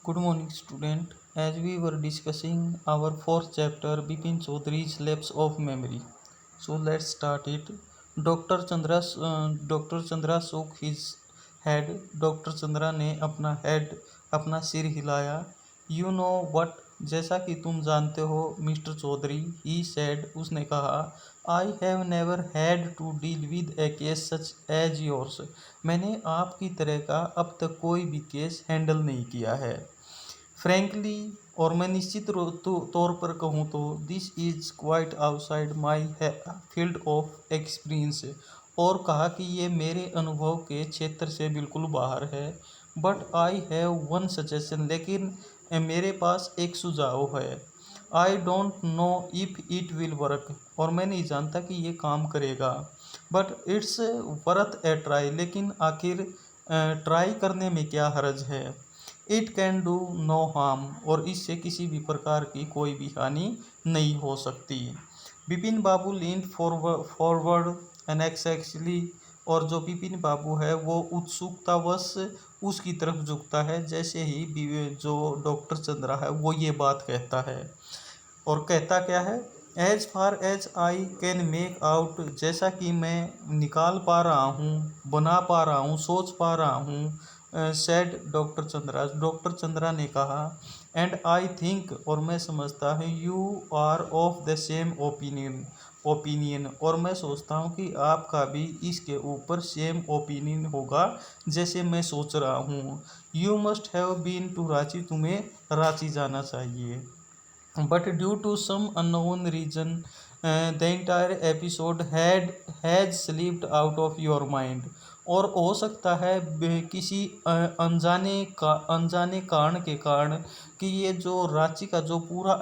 Good morning, student. As we were discussing our fourth chapter, Bipin Chaudhary's Lapse of Memory. So let's start it. Dr. Chandra shook his head. Dr. Chandra ने अपना सिर हिलाया. You know what? जैसा कि तुम जानते हो, mister Chaudhary, he said, उसने कहा, I have never had to deal with a case such as yours. मैंने आपकी तरह का अब तक कोई भी केस हैंडल नहीं किया है. फ्रैंकली, और मैं निश्चित तौर पर कहूँ तो this is quite outside my field of experience, और कहा कि ये मेरे अनुभव के क्षेत्र से बिल्कुल बाहर है. But I have one suggestion, लेकिन मेरे पास एक सुझाव है. I don't know if it will work, और मैं नहीं जानता कि ये काम करेगा. But it's worth a try, लेकिन आखिर ट्राई करने में क्या हर्ज है. It can do no harm, और इससे किसी भी प्रकार की कोई भी हानि नहीं हो सकती. बिपिन बाबू लीन्ड फॉरवर्ड एनेक्सेसली, और जो बिपिन बाबू है वो उत्सुकतावश उसकी तरफ झुकता है जैसे ही जो डॉक्टर चंद्रा है वो ये बात कहता है. और कहता क्या है, as far as I can make out, जैसा कि मैं निकाल पा रहा हूँ, बना पा रहा हूँ, सोच पा रहा हूँ. सेड डॉक्टर चंद्रा ने कहा. एंड आई थिंक, और मैं समझता हूँ, you are of the same opinion, और मैं सोचता हूँ कि आपका भी इसके ऊपर सेम ओपिनियन होगा जैसे मैं सोच रहा हूँ. You must have been to Ranchi, तुम्हें रांची जाना चाहिए. But due to some unknown reason, the entire episode has slipped out of your mind. और हो सकता है किसी अनजाने कारण के कारण कि ये जो रांची का जो पूरा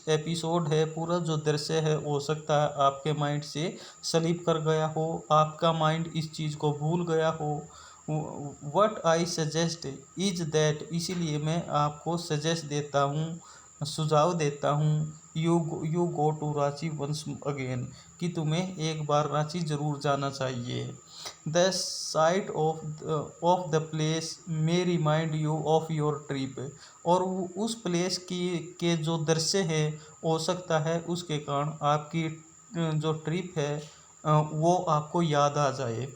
एपिसोड है, पूरा जो दृश्य है, हो सकता है आपके माइंड से स्लिप कर गया हो, आपका माइंड इस चीज़ को भूल गया हो. What I suggest is that, इसीलिए मैं आपको सजेस्ट देता हूँ, सुझाव देता हूँ, you go to Ranchi once again, कि तुम्हें एक बार रांची ज़रूर जाना चाहिए. The sight of the place may remind you of your trip, और उस प्लेस की के जो दृश्य है, हो सकता है उसके कारण आपकी जो ट्रिप है वो आपको याद आ जाए.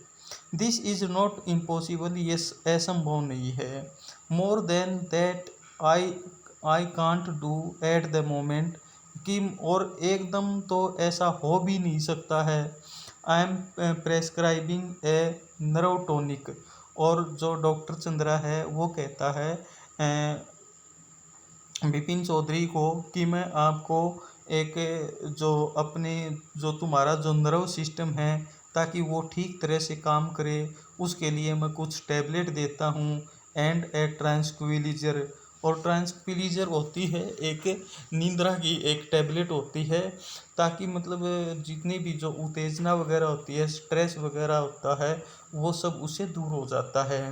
दिस इज़ नॉट इम्पॉसिबल, ये असंभव नहीं है. More than that I can't do at the moment, कि और एकदम तो ऐसा हो भी नहीं सकता है. I am prescribing a nerve tonic, और जो डॉक्टर चंद्रा है वो कहता है बिपिन चौधरी को कि मैं आपको एक जो अपने जो तुम्हारा जो नर्व सिस्टम है, ताकि वो ठीक तरह से काम करे, उसके लिए मैं कुछ टैबलेट देता हूँ. एंड ए ट्रांसक्विलिजर, और ट्रांसक्विलिजर होती है एक नींद्रा की एक टैबलेट होती है, ताकि मतलब जितनी भी जो उत्तेजना वगैरह होती है, स्ट्रेस वगैरह होता है, वो सब उससे दूर हो जाता है.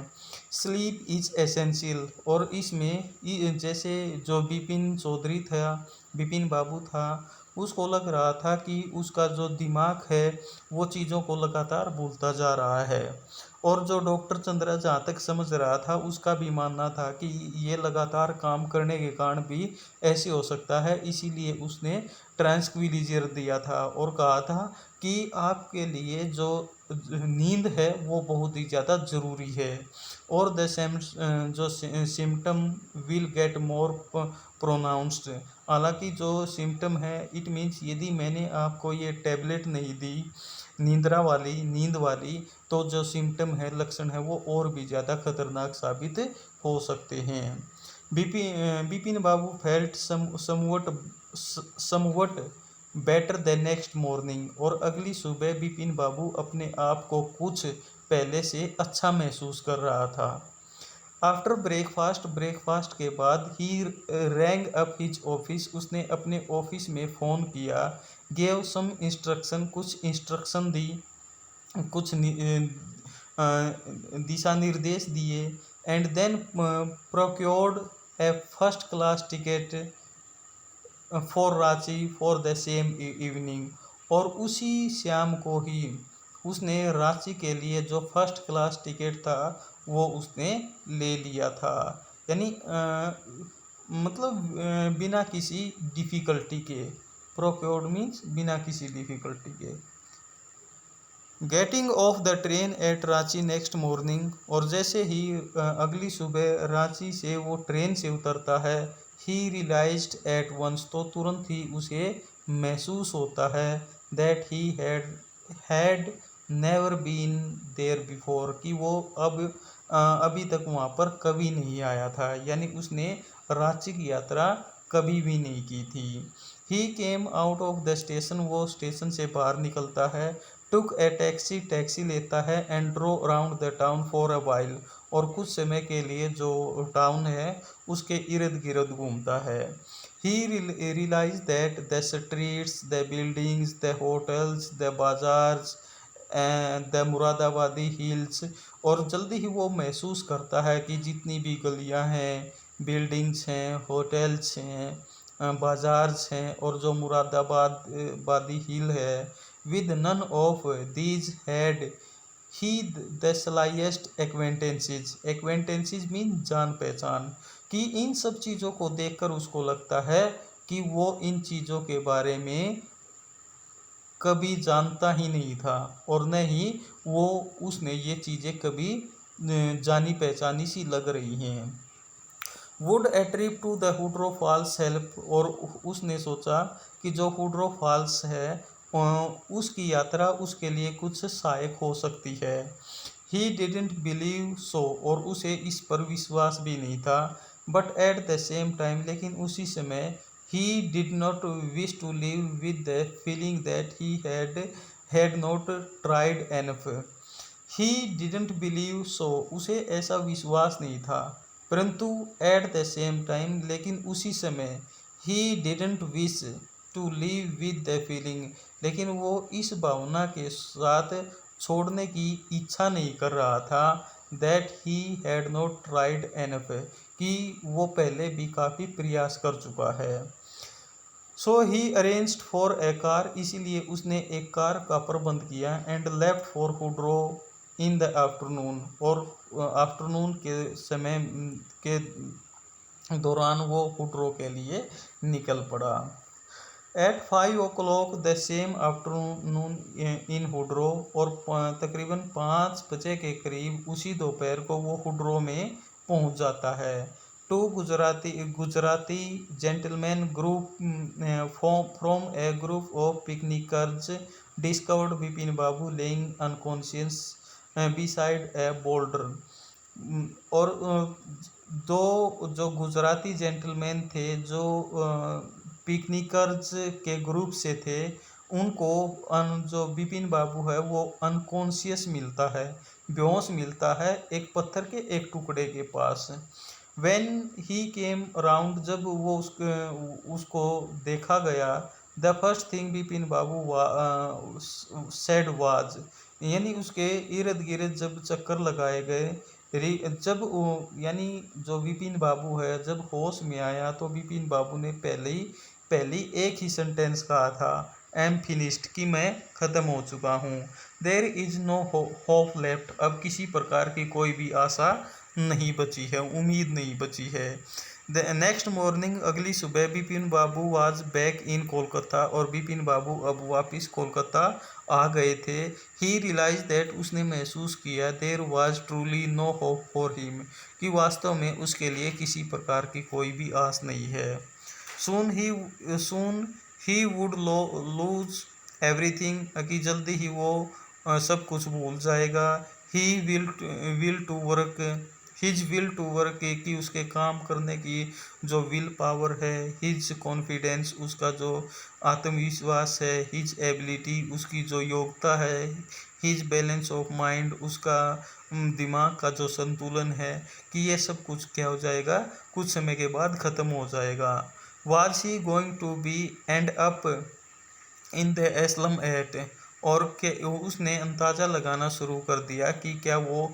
स्लीप इज़ एसेंशियल, और इसमें जैसे जो बिपिन चौधरी था, बिपिन बाबू था, उसको लग रहा था कि उसका जो दिमाग है वो चीज़ों को लगातार भूलता जा रहा है. और जो डॉक्टर चंद्रा जहाँ तक समझ रहा था, उसका भी मानना था कि ये लगातार काम करने के कारण भी ऐसे हो सकता है, इसीलिए उसने ट्रांसक्विलिजर दिया था और कहा था कि आपके लिए जो नींद है वो बहुत ही ज़्यादा ज़रूरी है. और द जो symptom will get more pronounced, हालांकि जो सिम्टम है, इट मीन्स यदि मैंने आपको ये टैबलेट नहीं दी नींद वाली, तो जो सिम्टम है, लक्षण है, वो और भी ज़्यादा खतरनाक साबित हो सकते हैं. Bipin Babu felt somewhat better the next morning, और अगली सुबह बिपिन बाबू अपने आप को कुछ पहले से अच्छा महसूस कर रहा था. आफ्टर ब्रेकफास्ट के बाद ही रैंग अप हिज ऑफिस, उसने अपने ऑफिस में फ़ोन किया. गेव सम इंस्ट्रक्शन, कुछ इंस्ट्रक्शन दी, कुछ दिशा निर्देश दिए. And then procured a first class ticket for Ranchi for the same evening, और उसी शाम को ही उसने रांची के लिए जो फर्स्ट क्लास टिकट था वो उसने ले लिया था. यानी बिना किसी डिफ़िकल्टी के। प्रोक्योर्ड मीन्स बिना किसी डिफ़िकल्टी के। Getting off the train at Ranchi next morning, और जैसे ही अगली सुबह रांची से वो ट्रेन से उतरता है, ही रियलाइज्ड एट वंस, तो तुरंत ही उसे महसूस होता है, that he had never been there before, कि वो अभी तक वहाँ पर कभी नहीं आया था, यानी उसने रांची की यात्रा कभी भी नहीं की थी। He came out of the station, वो स्टेशन से बाहर निकलता है, टुक ए टैक्सी, टैक्सी लेता है, and drove around the town for a while, और कुछ समय के लिए जो टाउन है उसके इर्द गिर्द घूमता है। He realise that the streets, the buildings, the hotels, the bazaars and the Moradabadi hills, और जल्दी ही वो महसूस करता है कि जितनी भी गलियां हैं, बिल्डिंग्स हैं, होटल्स हैं, बाजार्स हैं, और जो मुरादाबाद बादी हिल है, with none of these had he the slightest acquaintances, acquaintances mean जान पहचान, कि इन सब चीज़ों को देखकर उसको लगता है कि वो इन चीज़ों के बारे में कभी जानता ही नहीं था, और न ही वो उसने ये चीज़ें कभी जानी पहचानी सी लग रही हैं। Would a trip to the Hundru falls help, और उसने सोचा कि जो हुड्रो फॉल्स है उसकी यात्रा उसके लिए कुछ सहायक हो सकती है। ही डिडेंट बिलीव सो, और उसे इस पर विश्वास भी नहीं था, but at the same time, लेकिन उसी समय, he did not wish to live with the feeling that he had not tried enough. He didn't believe so, उसे ऐसा विश्वास नहीं था, परंतु एट द सेम टाइम, लेकिन उसी समय, he didn't wish to live with the feeling, लेकिन वो इस भावना के साथ छोड़ने की इच्छा नहीं कर रहा था, that he had not tried enough, कि वो पहले भी काफ़ी प्रयास कर चुका है। So he arranged for a car, इसीलिए उसने एक कार का प्रबंध किया, and left for Hundru in the afternoon, और आफ्टरनून के समय के दौरान वो हुड्रो के लिए निकल पड़ा। At 5 o'clock the same afternoon in Hundru, और तकरीबन 5 बजे के करीब उसी दोपहर को वो हुड्रो में पहुंच जाता है। Two Gujarati gentleman group from a group of picnickers discovered Vipin Babu lying unconscious beside a boulder, और दो जो गुजराती जेंटलमैन थे जो पिकनिकर्स के ग्रुप से थे, उनको जो विपिन बाबू है वो अनकॉन्शियस मिलता है, बेहोश मिलता है, एक पत्थर के एक टुकड़े के पास। व्हेन ही केम अराउंड, जब वो उसको देखा गया, the first thing Vipin Babu said was, यानी उसके इर्द गिर्द जब चक्कर लगाए गए, जब यानी जो विपिन बाबू है जब होश में आया, तो विपिन बाबू ने पहली एक ही सेंटेंस कहा था, एम फिनिश्ड, कि मैं ख़त्म हो चुका हूँ। There is no hope left, अब किसी प्रकार की कोई भी आशा नहीं बची है, उम्मीद नहीं बची है। द नेक्स्ट मॉर्निंग, अगली सुबह, विपिन बाबू वाज बैक इन कोलकाता, और विपिन बाबू अब वापस कोलकाता आ गए थे। ही रियलाइज दैट, उसने महसूस किया, there was truly no hope for him, कि वास्तव में उसके लिए किसी प्रकार की कोई भी आस नहीं है। Soon he would lose everything, कि जल्दी ही वो सब कुछ भूल जाएगा। He will to work, his will to work, कि उसके काम करने की जो विल पावर है, हिज कॉन्फिडेंस, उसका जो आत्मविश्वास है, हिज एबिलिटी, उसकी जो योग्यता है, हिज बैलेंस ऑफ माइंड, उसका दिमाग का जो संतुलन है, कि ये सब कुछ क्या हो जाएगा, कुछ समय के बाद ख़त्म हो जाएगा। Was he going to be end up in the asylum at, और के उसने अंदाज़ा लगाना शुरू कर दिया कि क्या वो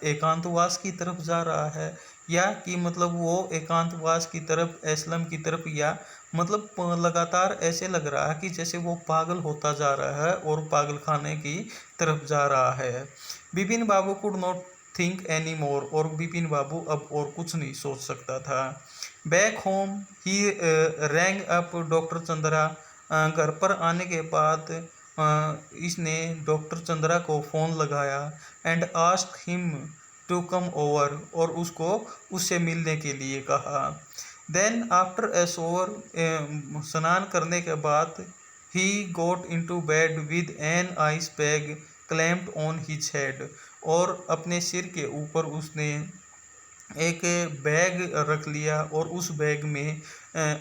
एकांतवास की तरफ जा रहा है, या कि मतलब वो एकांतवास की तरफ, एस्लम की तरफ, या मतलब लगातार ऐसे लग रहा है कि जैसे वो पागल होता जा रहा है और पागल खाने की तरफ जा रहा है। Vipin Babu could not think any more, और बिपिन बाबू अब और कुछ नहीं सोच सकता था। बैक होम ही रैंग अप डॉक्टर चंद्रा। घर पर आने के बाद इसने डॉक्टर चंद्रा को फ़ोन लगाया and ask him to come over, और उसको उससे मिलने के लिए कहा। देन आफ्टर ए शोवर, स्नान करने के बाद, he got into bed with an ice bag clamped on his head, और अपने सिर के ऊपर उसने एक बैग रख लिया और उस बैग में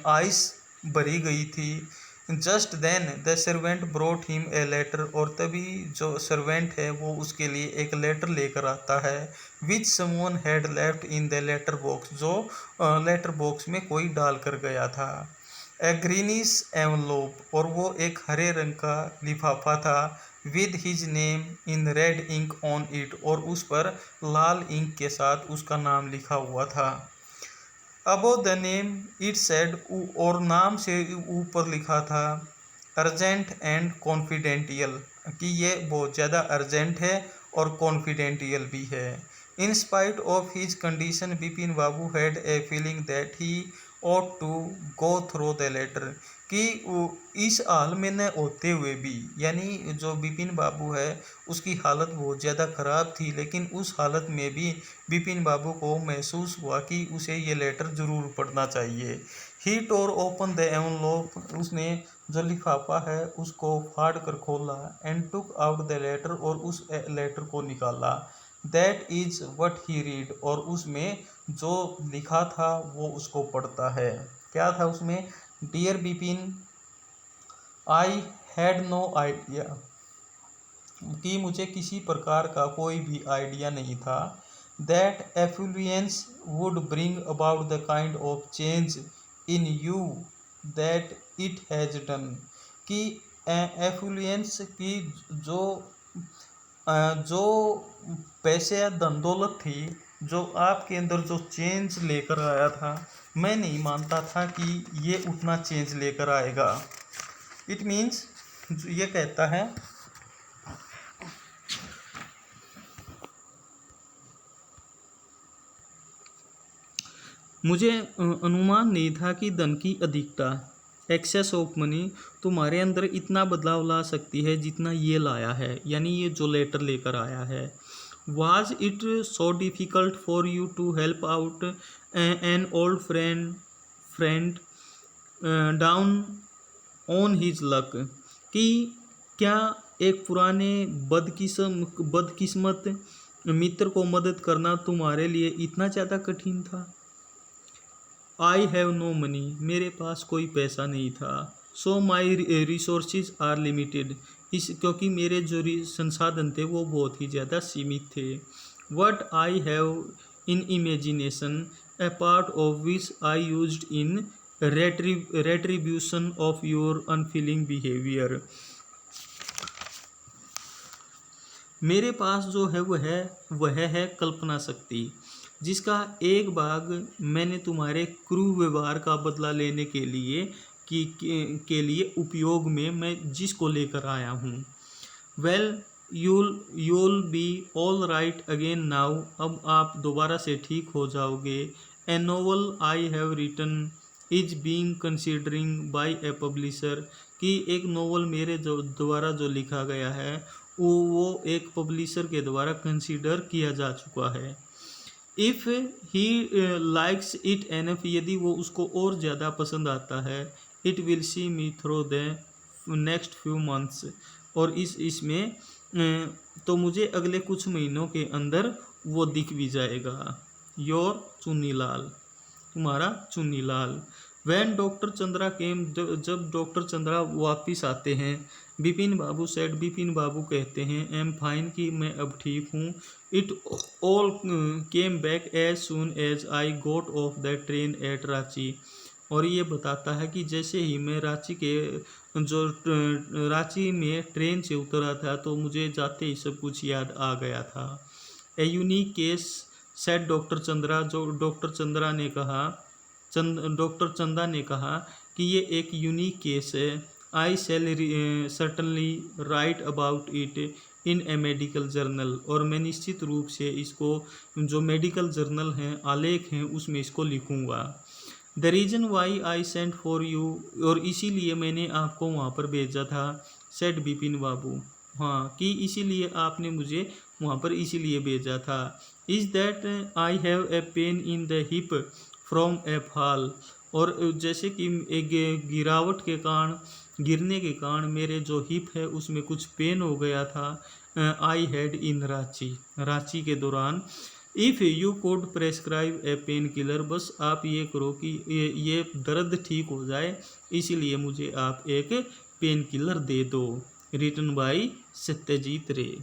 आइस भरी गई थी। Just then the servant brought him a letter, और तभी जो सर्वेंट है वो उसके लिए एक लेटर लेकर आता है, which someone had left in the letter box, जो लेटर बॉक्स में कोई डाल कर गया था। ए ग्रीनिश एनवलोप, और वो एक हरे रंग का लिफाफा था, with his name in red ink on it, और उस पर लाल इंक के साथ उसका नाम लिखा हुआ था। Above the name it said, और नाम से ऊपर लिखा था अर्जेंट एंड कॉन्फिडेंटियल, कि ये बहुत ज़्यादा अर्जेंट है और कॉन्फिडेंटियल भी है। In spite of his condition, Bipin Babu had a feeling that he ought to go through the letter, कि इस हाल में न होते हुए भी, यानी जो बिपिन बाबू है उसकी हालत बहुत ज़्यादा ख़राब थी, लेकिन उस हालत में भी बिपिन बाबू को महसूस हुआ कि उसे ये लेटर ज़रूर पढ़ना चाहिए। He tore open the envelope, उसने जो लिफाफा है उसको फाड़ कर खोला, and took out the letter, और उस लेटर को निकाला। That is what he read, और उसमें जो लिखा था वो उसको पढ़ता है। क्या था उसमें? Dear Bipin, I had no idea, कि मुझे किसी प्रकार का कोई भी आइडिया नहीं था, that affluence would bring about the kind of change in you that it has done, कि एफ्लुएंस की जो जो पैसे या धन दौलत थी, जो आपके अंदर जो चेंज लेकर आया था, मैं नहीं मानता था कि ये उतना चेंज लेकर आएगा। इट मीन्स ये कहता है, मुझे अनुमान नहीं था कि धन की अधिकता, एक्सेस ऑफ मनी, तुम्हारे अंदर इतना बदलाव ला सकती है जितना ये लाया है, यानी ये जो लेटर लेकर आया है। Was it so difficult for you to help out an old friend down on his luck, कि क्या एक पुराने बदकिस्मत मित्र को मदद करना तुम्हारे लिए इतना ज़्यादा कठिन था। आई हैव नो मनी, मेरे पास कोई पैसा नहीं था। सो माई रिसोर्सेज आर लिमिटेड, क्योंकि मेरे जो संसाधन थे वो बहुत ही ज़्यादा सीमित थे। What I have in imagination, A part of which I used in retribution of your unfailing behaviour, मेरे पास जो है वह है कल्पना शक्ति, जिसका एक भाग मैंने तुम्हारे क्रूर व्यवहार का बदला लेने के लिए उपयोग में मैं जिसको लेकर आया हूँ। Well you'll be all right again now, अब आप दोबारा से ठीक हो जाओगे। A novel I have written is being considering by a publisher, कि एक नोवेल मेरे जो द्वारा जो लिखा गया है वो एक पब्लिशर के द्वारा कंसीडर किया जा चुका है। If he likes it enough, यदि वो उसको और ज़्यादा पसंद आता है, it will see me through the next few months, और इसमें तो मुझे अगले कुछ महीनों के अंदर वो दिख भी जाएगा। योर चुन्नीलाल, तुम्हारा Chunnilal. When doctor Chandra came, जब डॉक्टर चंद्रा वापिस आते हैं, बिपिन बाबू सेड, बिपिन बाबू कहते हैं, एम फाइन, कि मैं अब ठीक हूँ। It all came back as soon as I got off the train at Ranchi, और ये बताता है कि जैसे ही मैं रांची में ट्रेन से उतरा था तो मुझे जाते ही सब कुछ याद आ गया था। A unique case said doctor Chandra, जो डॉक्टर चंद्रा ने कहा, डॉक्टर चंदा ने कहा कि ये एक यूनिक केस है। I shall certainly write about it in a medical journal, और मैं निश्चित रूप से इसको जो मेडिकल जर्नल हैं, आलेख हैं, उसमें इसको लिखूँगा। The reason why I sent for you, और इसीलिए मैंने आपको वहाँ पर भेजा था, सेड बिपिन बाबू, हाँ, कि इसीलिए आपने मुझे वहाँ पर इसीलिए भेजा था। Is that I have a pain in the hip from A fall, और जैसे कि एक गिरावट के कारण, गिरने के कारण मेरे जो हिप है उसमें कुछ पेन हो गया था। I had in Ranchi, Ranchi के दौरान। If you code prescribe A pain killer, बस आप ये करो कि ये दर्द ठीक हो जाए, इसीलिए मुझे आप एक पेन किलर दे दो। रिटन बाय सत्यजीत रे।